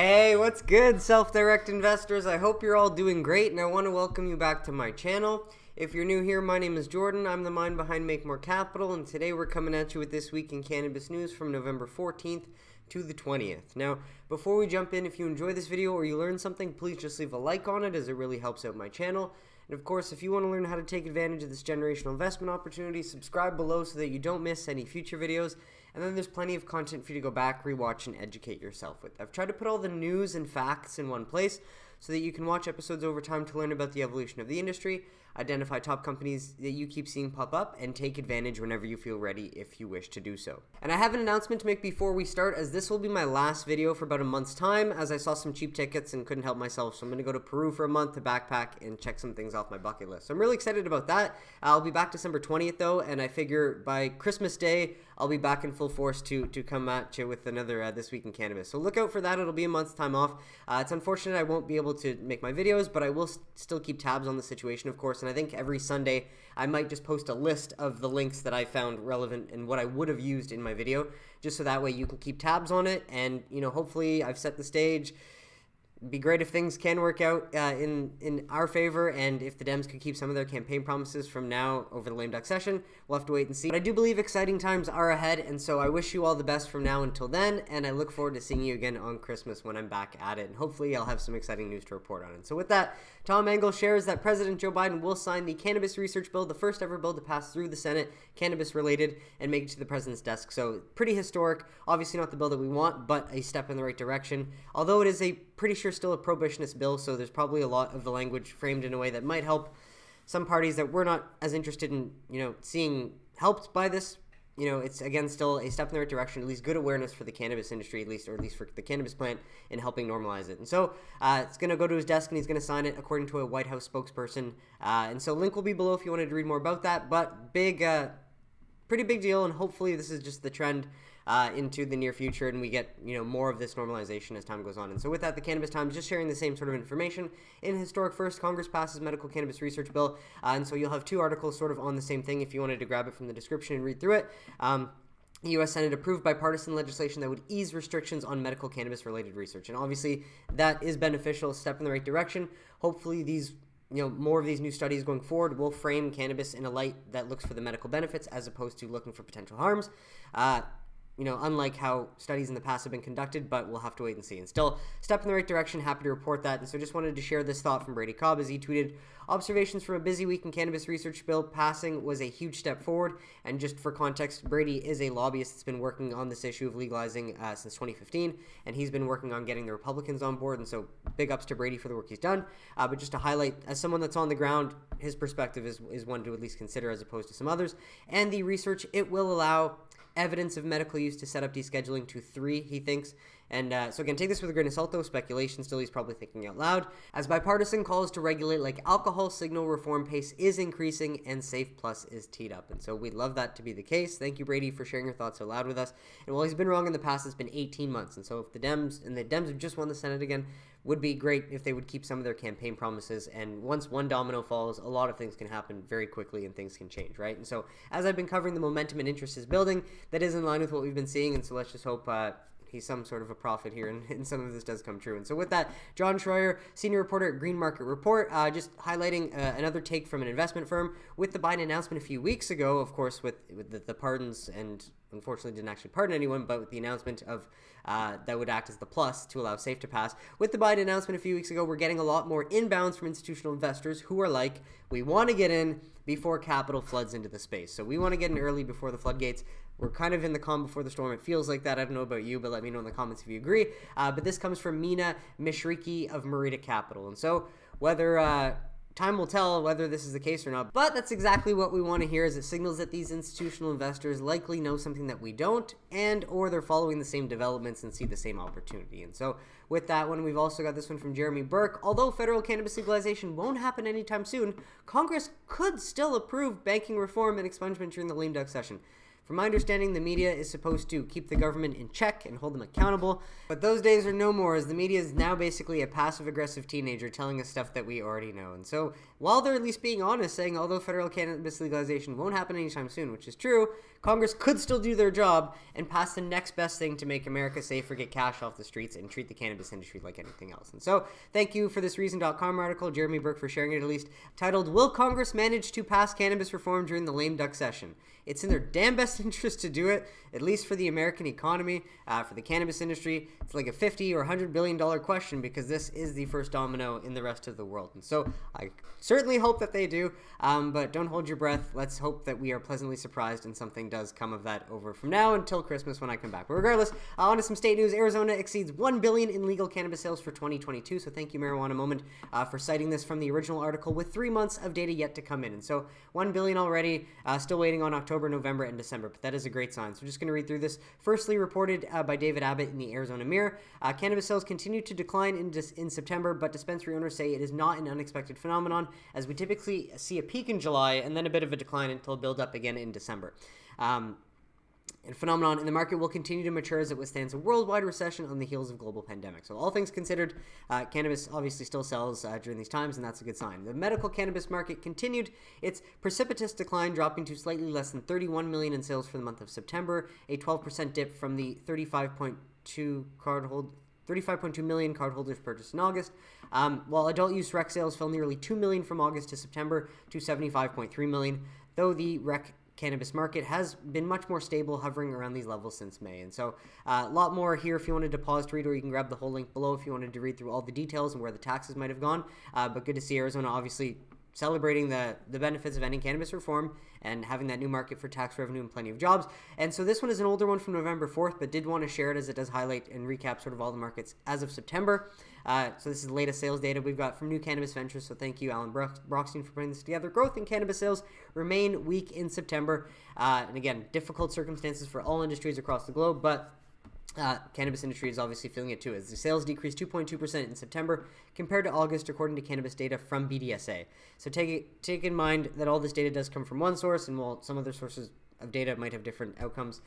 Hey, what's good, self-direct investors? I hope you're all doing great, and I want to welcome you back to my channel. If you're new here, my name is Jordan. I'm the mind behind Make More Capital, and today we're coming at you with This Week in Cannabis News from November 14th to the 20th. Now, before we jump in, if you enjoy this video or you learn something, please just leave a like on it, as it really helps out my channel. And of course, if you want to learn how to take advantage of this generational investment opportunity, subscribe below so that you don't miss any future videos. And then there's plenty of content for you to go back, rewatch, and educate yourself with. I've tried to put all the news and facts in one place so that you can watch episodes over time to learn about the evolution of the industry, identify top companies that you keep seeing pop up, and take advantage whenever you feel ready if you wish to do so. And I have an announcement to make before we start, as this will be my last video for about a month's time, as I saw some cheap tickets and couldn't help myself. So I'm going to go to Peru for a month to backpack and check some things off my bucket list. So I'm really excited about that. I'll be back December 20th though, and I figure by Christmas Day, I'll be back in full force to come at you with another This Week in Cannabis. So look out for that. It'll be a month's time off. It's unfortunate I won't be able to make my videos, but I will still keep tabs on the situation, of course. And I think every Sunday I might just post a list of the links that I found relevant and what I would have used in my video, just so that way you can keep tabs on it. And, you know, hopefully I've set the stage. It'd be great if things can work out in our favor, and if the Dems could keep some of their campaign promises from now over the lame duck session. We'll have to wait and see. But I do believe exciting times are ahead, and so I wish you all the best from now until then, and I look forward to seeing you again on Christmas when I'm back at it, and hopefully I'll have some exciting news to report on it. So with that, Tom Engel shares that President Joe Biden will sign the Cannabis Research Bill, the first ever bill to pass through the Senate, cannabis-related, and make it to the President's desk. So pretty historic. Obviously not the bill that we want, but a step in the right direction. Although it is pretty sure still a prohibitionist bill, so there's probably a lot of the language framed in a way that might help some parties that we're not as interested in, seeing helped by this. It's again still a step in the right direction, at least good awareness for the cannabis industry, or at least for the cannabis plant, in helping normalize it. And so it's going to go to his desk and he's going to sign it, according to a White House spokesperson. And so link will be below if you wanted to read more about that. But pretty big deal, and hopefully this is just the trend into the near future, and we get more of this normalization as time goes on. And so with that, the Cannabis Times just sharing the same sort of information. In historic first, Congress passes medical cannabis research bill, and so you'll have two articles sort of on the same thing if you wanted to grab it from the description and read through it. The U.S. Senate approved bipartisan legislation that would ease restrictions on medical cannabis-related research, and obviously that is beneficial, a step in the right direction. Hopefully these more of these new studies going forward will frame cannabis in a light that looks for the medical benefits as opposed to looking for potential harms. Unlike how studies in the past have been conducted, but we'll have to wait and see. And still, step in the right direction, happy to report that. And so just wanted to share this thought from Brady Cobb as he tweeted, "Observations from a busy week in cannabis research bill passing was a huge step forward." And just for context, Brady is a lobbyist that's been working on this issue of legalizing since 2015, and he's been working on getting the Republicans on board. And so big ups to Brady for the work he's done. But just to highlight, as someone that's on the ground, his perspective is one to at least consider as opposed to some others. And the research, it will allow evidence of medical use to set up descheduling to 3, he thinks. And so again, take this with a grain of salt though, speculation still, he's probably thinking out loud. As bipartisan calls to regulate like alcohol signal reform pace is increasing and Safe Plus is teed up. And so we'd love that to be the case. Thank you, Brady, for sharing your thoughts so loud with us. And while he's been wrong in the past, it's been 18 months. And so if the Dems have just won the Senate again, would be great if they would keep some of their campaign promises. And once one domino falls, a lot of things can happen very quickly and things can change, right? And so as I've been covering, the momentum and interest is building. That is in line with what we've been seeing. And so let's just hope he's some sort of a prophet here, and some of this does come true. And so with that, John Schroyer, senior reporter at Green Market Report, just highlighting another take from an investment firm with the Biden announcement a few weeks ago, of course, with the pardons, and unfortunately didn't actually pardon anyone, but with the announcement of that would act as the plus to allow SAFE to pass. With the Biden announcement a few weeks ago, we're getting a lot more inbounds from institutional investors who are like, we want to get in before capital floods into the space. So we want to get in early before the floodgates. We're kind of in the calm before the storm. It feels like that. I don't know about you, but let me know in the comments if you agree. But this comes from Mina Mishriki of Merida Capital. And so whether time will tell whether this is the case or not, but that's exactly what we want to hear, as it signals that these institutional investors likely know something that we don't, and or they're following the same developments and see the same opportunity. And so with that one, we've also got this one from Jeremy Burke. Although federal cannabis legalization won't happen anytime soon, Congress could still approve banking reform and expungement during the lame duck session. From my understanding, the media is supposed to keep the government in check and hold them accountable, but those days are no more, as the media is now basically a passive-aggressive teenager telling us stuff that we already know. And so, while they're at least being honest, saying although federal cannabis legalization won't happen anytime soon, which is true, Congress could still do their job and pass the next best thing to make America safer, get cash off the streets, and treat the cannabis industry like anything else. And so, thank you for this Reason.com article, Jeremy Burke, for sharing it at least, titled, "Will Congress Manage to Pass Cannabis Reform During the Lame Duck Session?" It's in their damn best interest to do it, at least for the American economy, for the cannabis industry. It's like a $50 or $100 billion question, because this is the first domino in the rest of the world. And so I certainly hope that they do, but don't hold your breath. Let's hope that we are pleasantly surprised and something does come of that over from now until Christmas when I come back. But regardless, on to some state news. Arizona exceeds $1 billion in legal cannabis sales for 2022. So thank you, Marijuana Moment, for citing this from the original article with 3 months of data yet to come in. And so $1 billion already, still waiting on October, November, and December, but that is a great sign. So just going to read through this. Firstly, reported by David Abbott in the Arizona Mirror, cannabis sales continue to decline in September, but dispensary owners say it is not an unexpected phenomenon, as we typically see a peak in July and then a bit of a decline until build up again in December. And phenomenon in the market will continue to mature as it withstands a worldwide recession on the heels of global pandemic. So all things considered, cannabis obviously still sells during these times, and that's a good sign. The medical cannabis market continued its precipitous decline, dropping to slightly less than 31 million in sales for the month of September, a 12% dip from the 35.2 million cardholders purchased in August, while adult use rec sales fell nearly 2 million from August to September to 75.3 million, though the rec cannabis market has been much more stable, hovering around these levels since May. And so a lot more here if you wanted to pause to read, or you can grab the whole link below if you wanted to read through all the details and where the taxes might have gone. But good to see Arizona obviously celebrating the benefits of ending cannabis reform and having that new market for tax revenue and plenty of jobs. And so this one is an older one from November 4th, but did want to share it as it does highlight and recap sort of all the markets as of September. So this is the latest sales data we've got from New Cannabis Ventures. So thank you, Alan Brockstein, for putting this together. Growth in cannabis sales remain weak in September. And again, difficult circumstances for all industries across the globe, but cannabis industry is obviously feeling it too, as the sales decreased 2.2% in September compared to August, according to cannabis data from BDSA. So take in mind that all this data does come from one source, and while some other sources of data might have different outcomes,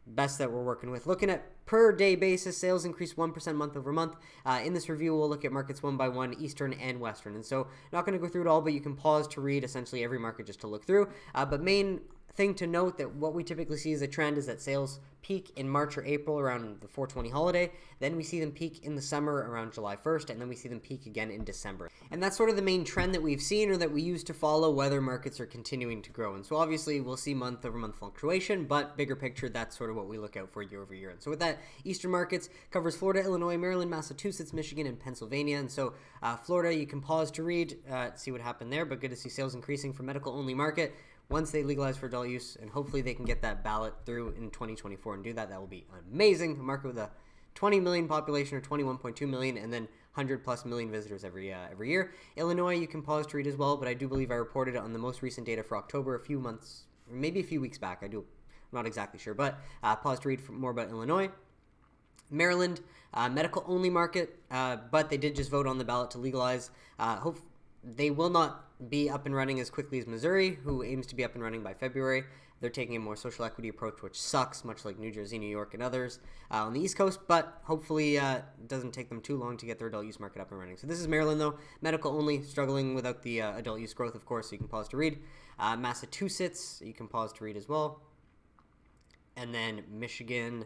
best that we're working with. Looking at per day basis, sales increased 1% month over month. In this review, we'll look at markets one by one, Eastern and Western. And so not going to go through it all, but you can pause to read essentially every market just to look through. But main thing to note that what we typically see as a trend is that sales peak in March or April around the 420 holiday. Then we see them peak in the summer around July 1st, and then we see them peak again in December. And that's sort of the main trend that we've seen, or that we use to follow whether markets are continuing to grow. And so obviously we'll see month over month fluctuation, but bigger picture, that's sort of what we look out for year over year. And so with that, Eastern markets covers Florida, Illinois, Maryland, Massachusetts, Michigan, and Pennsylvania. And so Florida, you can pause to read, see what happened there, but good to see sales increasing for medical only market once they legalize for adult use, and hopefully they can get that ballot through in 2024 and do that. That will be amazing. A market with a 20 million population, or 21.2 million, and then 100 plus million visitors every year. Illinois, you can pause to read as well, but I do believe I reported on the most recent data for October a few months, or maybe a few weeks back. I'm not exactly sure, but pause to read for more about Illinois. Maryland, medical only market, but they did just vote on the ballot to legalize. They will not be up and running as quickly as Missouri, who aims to be up and running by February. They're taking a more social equity approach, which sucks, much like New Jersey, New York, and others on the East Coast, but hopefully it doesn't take them too long to get their adult use market up and running. So this is Maryland, though. Medical only, struggling without the adult use growth, of course, so you can pause to read. Massachusetts, you can pause to read as well. And then Michigan,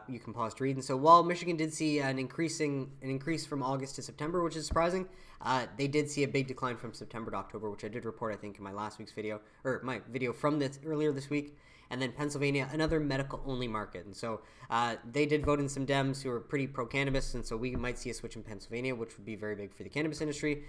you can pause to read. And so while Michigan did see an increase from August to September, which is surprising, they did see a big decline from September to October, which I did report, I think, in my last week's video, or my video from this earlier this week. And then Pennsylvania, another medical-only market. And so they did vote in some Dems who are pretty pro-cannabis, and so we might see a switch in Pennsylvania, which would be very big for the cannabis industry.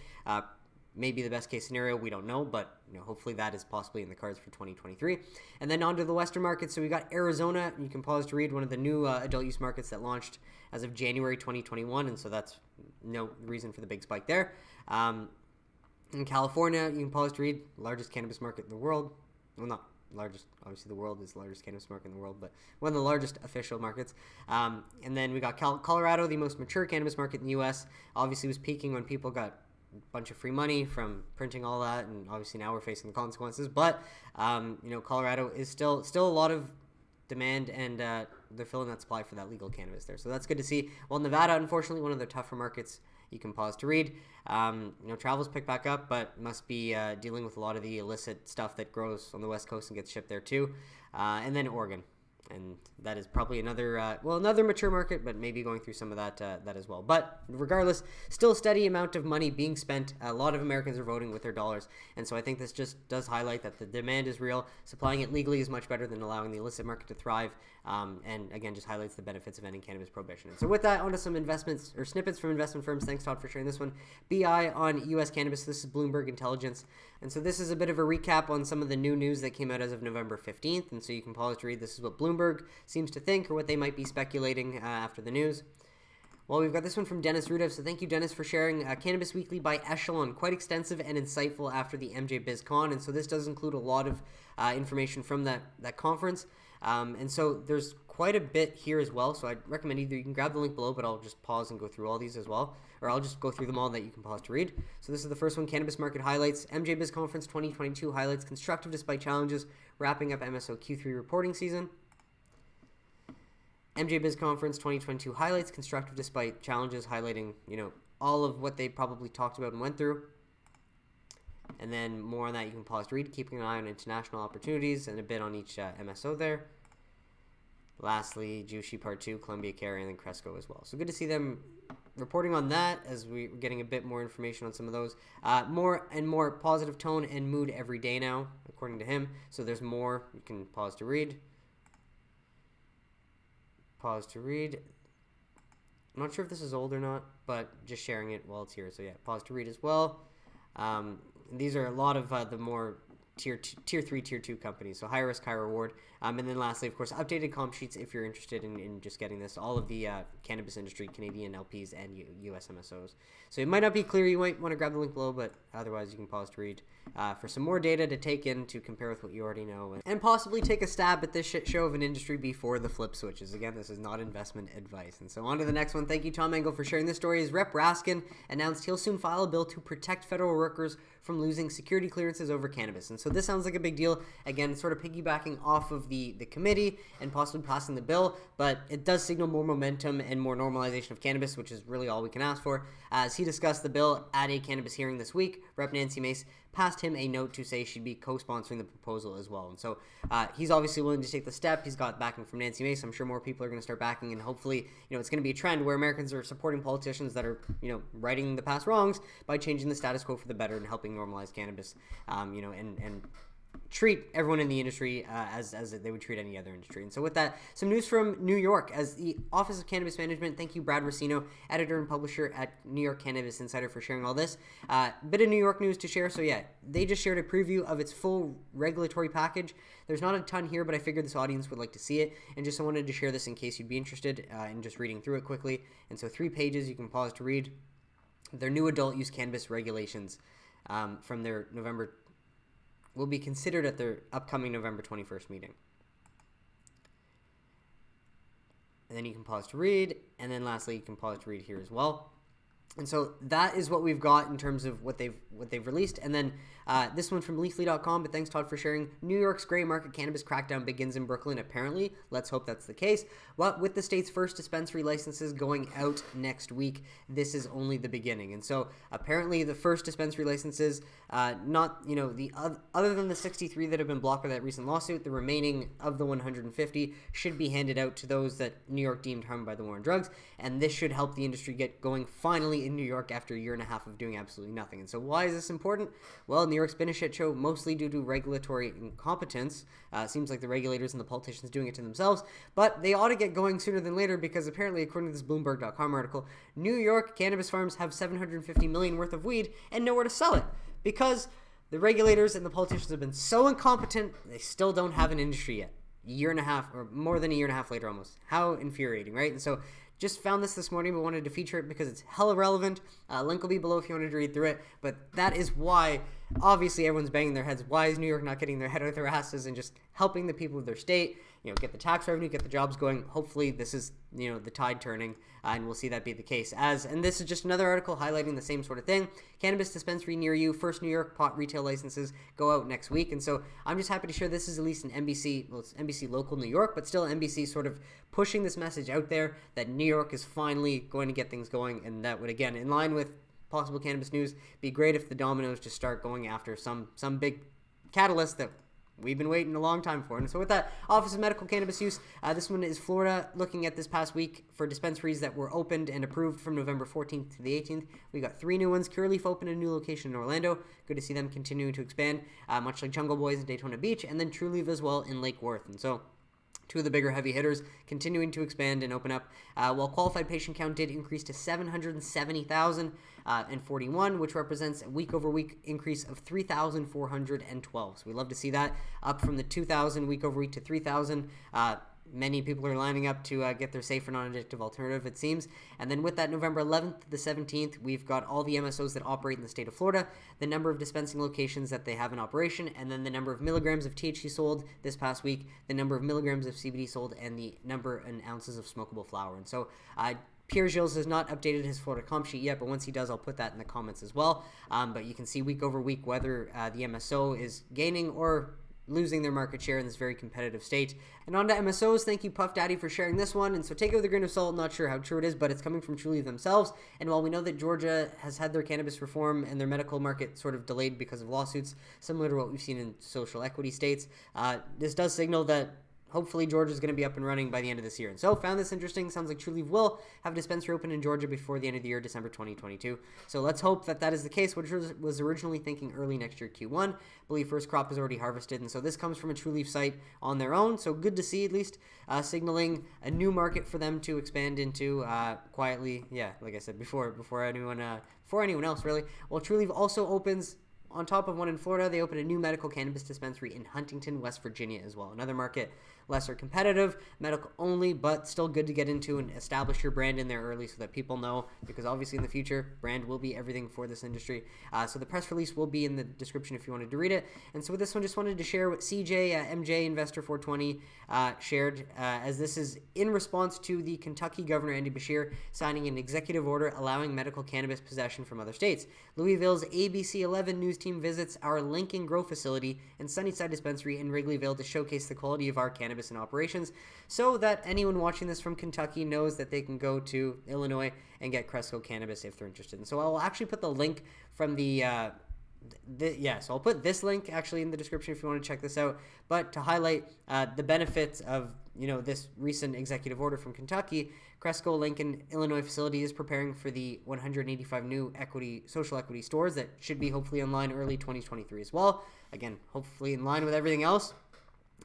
Maybe the best case scenario, we don't know, but hopefully that is possibly in the cards for 2023. And then on to the Western markets. So we got Arizona. You can pause to read, one of the new adult use markets that launched as of January 2021, and so that's no reason for the big spike there. In California, you can pause to read, largest cannabis market in the world. Well, not largest, obviously the world is the largest cannabis market in the world, but one of the largest official markets. And then we got Colorado, the most mature cannabis market in the U.S. Obviously was peaking when people got bunch of free money from printing all that, and obviously now we're facing the consequences, but Colorado is still a lot of demand, and they're filling that supply for that legal cannabis there. So that's good to see. Well, Nevada, unfortunately, one of the tougher markets. You can pause to read. Travel's picked back up, but must be dealing with a lot of the illicit stuff that grows on the West Coast and gets shipped there too. And then Oregon. And that is probably another mature market, but maybe going through some of that as well. But regardless, still a steady amount of money being spent. A lot of Americans are voting with their dollars. And so I think this just does highlight that the demand is real. Supplying it legally is much better than allowing the illicit market to thrive. And again, just highlights the benefits of ending cannabis prohibition. And so with that, on to some investments or snippets from investment firms. Thanks, Todd, for sharing this one. BI on U.S. cannabis. This is Bloomberg Intelligence. And so this is a bit of a recap on some of the new news that came out as of November 15th. And so you can pause to read. This is what Bloomberg seems to think, or what they might be speculating after the news. Well, we've got this one from Dennis Rudev. So thank you, Dennis, for sharing Cannabis Weekly by Echelon. Quite extensive and insightful after the MJ BizCon. And so this does include a lot of information from that conference. And so there's quite a bit here as well. So I'd recommend either you can grab the link below, but I'll just pause and go through all these as well. Or I'll just go through them all that you can pause to read. So this is the first one, Cannabis Market Highlights. MJ Biz Conference 2022 highlights constructive despite challenges, wrapping up MSO Q3 reporting season. MJ Biz Conference 2022 highlights, constructive despite challenges, highlighting, all of what they probably talked about and went through. And then more on that you can pause to read, keeping an eye on international opportunities and a bit on each MSO there. Lastly, Jushi Part 2, Columbia Carry, and then Cresco as well. So good to see them reporting on that as we're getting a bit more information on some of those. More and more positive tone and mood every day now, according to him. So there's more. You can pause to read. Pause to read. I'm not sure if this is old or not, but just sharing it while it's here. So yeah, pause to read as well. These are a lot of the more tier 3, tier 2 companies. So high risk, high reward. And then lastly, of course, updated comp sheets if you're interested in just getting this. All of the cannabis industry, Canadian LPs and US MSOs. So it might not be clear. You might want to grab the link below, but otherwise you can pause to read for some more data to take in to compare with what you already know. And possibly take a stab at this shit show of an industry before the flip switches. Again, this is not investment advice. And so on to the next one. Thank you, Tom Engel, for sharing this story. Is Rep. Raskin announced he'll soon file a bill to protect federal workers from losing security clearances over cannabis. And so this sounds like a big deal. Again, sort of piggybacking off of the committee and possibly passing the bill, but it does signal more momentum and more normalization of cannabis, which is really all we can ask for. As he discussed the bill at a cannabis hearing this week, Rep. Nancy Mace passed him a note to say she'd be co-sponsoring the proposal as well. And so he's obviously willing to take the step. He's got backing from Nancy Mace. I'm sure more people are going to start backing, and hopefully, it's going to be a trend where Americans are supporting politicians that are, righting the past wrongs by changing the status quo for the better and helping normalize cannabis, and treat everyone in the industry as they would treat any other industry. And so with that, some news from New York. As the Office of Cannabis Management, thank you, Brad Racino, editor and publisher at New York Cannabis Insider, for sharing all this. Bit of New York news to share. So yeah, they just shared a preview of its full regulatory package. There's not a ton here, but I figured this audience would like to see it, and just wanted to share this in case you'd be interested in just reading through it quickly. And so 3 pages, you can pause to read. Their new adult use cannabis regulations from their November will be considered at their upcoming November 21st meeting. And then you can pause to read, and then lastly, you can pause to read here as well. And so that is what we've got in terms of what they've released. And then this one from Leafly.com, but thanks, Todd, for sharing. New York's gray market cannabis crackdown begins in Brooklyn, apparently. Let's hope that's the case. But with the state's first dispensary licenses going out next week, this is only the beginning. And so apparently the first dispensary licenses, not, the other than the 63 that have been blocked by that recent lawsuit, the remaining of the 150 should be handed out to those that New York deemed harmed by the war on drugs. And this should help the industry get going finally in New York after a year and a half of doing absolutely nothing. And so why is this important? Well, New York's been a shit show, mostly due to regulatory incompetence. Seems like the regulators and the politicians doing it to themselves, but they ought to get going sooner than later, because apparently, according to this Bloomberg.com article, New York cannabis farms have $750 million worth of weed and nowhere to sell it, because the regulators and the politicians have been so incompetent, they still don't have an industry yet. A year and a half, or more than a year and a half later almost. How infuriating, right? And so just found this morning, but wanted to feature it because it's hella relevant. Link will be below if you wanted to read through it. But that is why, obviously, everyone's banging their heads. Why is New York not getting their head out of their asses and just helping the people of their state? get the tax revenue, get the jobs going. Hopefully this is, the tide turning, and we'll see that be the case. And this is just another article highlighting the same sort of thing. Cannabis dispensary near you, first New York pot retail licenses go out next week. And so I'm just happy to share this is at least an NBC, it's NBC local New York, but still NBC sort of pushing this message out there that New York is finally going to get things going. And that would, again, in line with possible cannabis news, be great if the dominoes just start going after some big catalyst that we've been waiting a long time for. And so with that, Office of Medical Cannabis Use, this one is Florida, looking at this past week for dispensaries that were opened and approved from November 14th to the 18th. We got 3 new ones. Curaleaf opened a new location in Orlando. Good to see them continuing to expand, much like Jungle Boys in Daytona Beach, and then Trulieve as well in Lake Worth. And so 2 of the bigger heavy hitters continuing to expand and open up, while qualified patient count did increase to 770,041, which represents a week-over-week increase of 3,412. So we love to see that, up from the 2,000 week-over-week to 3,000. Many people are lining up to get their safer, non-addictive alternative, it seems. And then with that, November 11th to the 17th, we've got all the MSOs that operate in the state of Florida, the number of dispensing locations that they have in operation, and then the number of milligrams of THC sold this past week, the number of milligrams of CBD sold, and the number and ounces of smokable flower. And so Pierre Gilles has not updated his Florida comp sheet yet, but once he does, I'll put that in the comments as well. But you can see week over week whether the MSO is gaining or losing their market share in this very competitive state. And on to MSOs. Thank you, Puff Daddy, for sharing this one. And so take it with a grain of salt. Not sure how true it is, but it's coming from Trulieve themselves. And while we know that Georgia has had their cannabis reform and their medical market sort of delayed because of lawsuits, similar to what we've seen in social equity states, this does signal that hopefully Georgia is going to be up and running by the end of this year. And so found this interesting. Sounds like Trulieve will have a dispensary open in Georgia before the end of the year, December 2022. So let's hope that that is the case, which was originally thinking early next year, Q1. I believe first crop is already harvested. And so this comes from a Trulieve site on their own. So good to see, at least signaling a new market for them to expand into quietly. Yeah, like I said before anyone else really. Well, Trulieve also opens, on top of one in Florida, they opened a new medical cannabis dispensary in Huntington, West Virginia as well. Another market, lesser competitive, medical only, but still good to get into and establish your brand in there early so that people know, because obviously in the future, brand will be everything for this industry. So the press release will be in the description if you wanted to read it. And so with this one, just wanted to share what CJ, MJ Investor 420, shared, as this is in response to the Kentucky Governor Andy Beshear signing an executive order allowing medical cannabis possession from other states. Louisville's ABC 11 news team visits our Lincoln Grow facility and Sunnyside dispensary in Wrigleyville to showcase the quality of our cannabis and operations, so that anyone watching this from Kentucky knows that they can go to Illinois and get Cresco cannabis if they're interested. And so I'll actually put the link from so I'll put this link actually in the description if you want to check this out. But to highlight the benefits of this recent executive order from Kentucky, Cresco Lincoln, Illinois facility is preparing for the 185 new social equity stores that should be hopefully online early 2023 as well. Again, hopefully in line with everything else,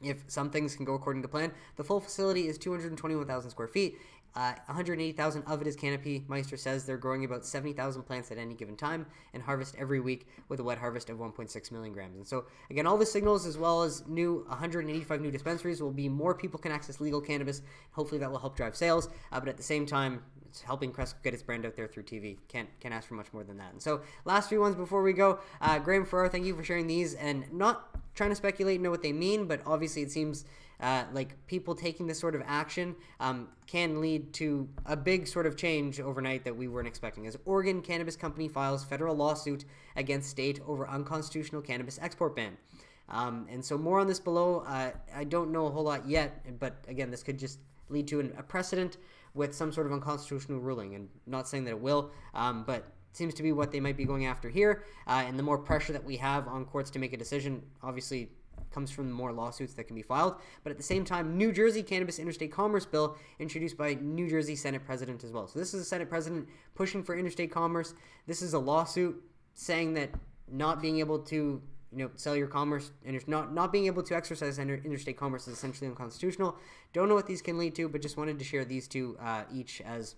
if some things can go according to plan. The full facility is 221,000 square feet. 180,000 of it is canopy. Meister says they're growing about 70,000 plants at any given time and harvest every week with a wet harvest of 1.6 million grams. And so, again, all the signals as well as 185 new dispensaries will be more people can access legal cannabis. Hopefully that will help drive sales. But at the same time, it's helping Cresco get its brand out there through TV. Can't ask for much more than that. And so, last few ones before we go. Graham Farrar, thank you for sharing these, and not trying to speculate and know what they mean, but obviously it seems like people taking this sort of action can lead to a big sort of change overnight that we weren't expecting. As Oregon Cannabis Company files federal lawsuit against state over unconstitutional cannabis export ban. And so more on this below. I don't know a whole lot yet, but again, this could just lead to a precedent with some sort of unconstitutional ruling, and not saying that it will, but seems to be what they might be going after here. And the more pressure that we have on courts to make a decision, obviously comes from more lawsuits that can be filed. But at the same time, New Jersey Cannabis Interstate Commerce Bill introduced by New Jersey Senate President as well. So this is a Senate President pushing for interstate commerce. This is a lawsuit saying that not being able to sell your commerce and not being able to exercise interstate commerce is essentially unconstitutional. Don't know what these can lead to, but just wanted to share these two each as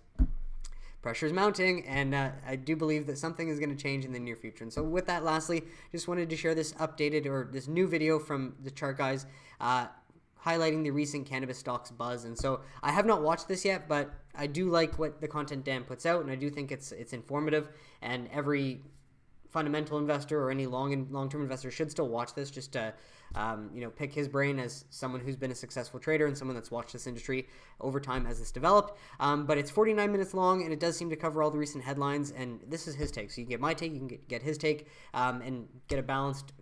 pressure is mounting, and I do believe that something is going to change in the near future. And so with that, lastly, just wanted to share this updated or this new video from the chart guys highlighting the recent cannabis stocks buzz. And so I have not watched this yet, but I do like what the content Dan puts out, and I do think it's informative, and every fundamental investor or any long-term investor should still watch this just to pick his brain as someone who's been a successful trader and someone that's watched this industry over time as it's developed. But it's 49 minutes long, and it does seem to cover all the recent headlines, and this is his take. So you can get my take, you can get his take, and get a balanced,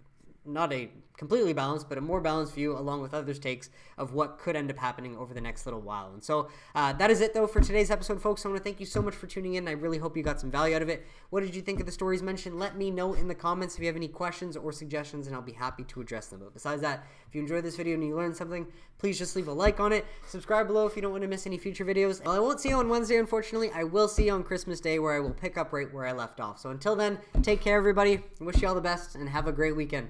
not a completely balanced, but a more balanced view along with others' takes of what could end up happening over the next little while. And so that is it, though, for today's episode, folks. I want to thank you so much for tuning in. I really hope you got some value out of it. What did you think of the stories mentioned? Let me know in the comments if you have any questions or suggestions, and I'll be happy to address them. But besides that, if you enjoyed this video and you learned something, please just leave a like on it. Subscribe below if you don't want to miss any future videos. Well, I won't see you on Wednesday, unfortunately. I will see you on Christmas Day, where I will pick up right where I left off. So until then, take care, everybody. I wish you all the best, and have a great weekend.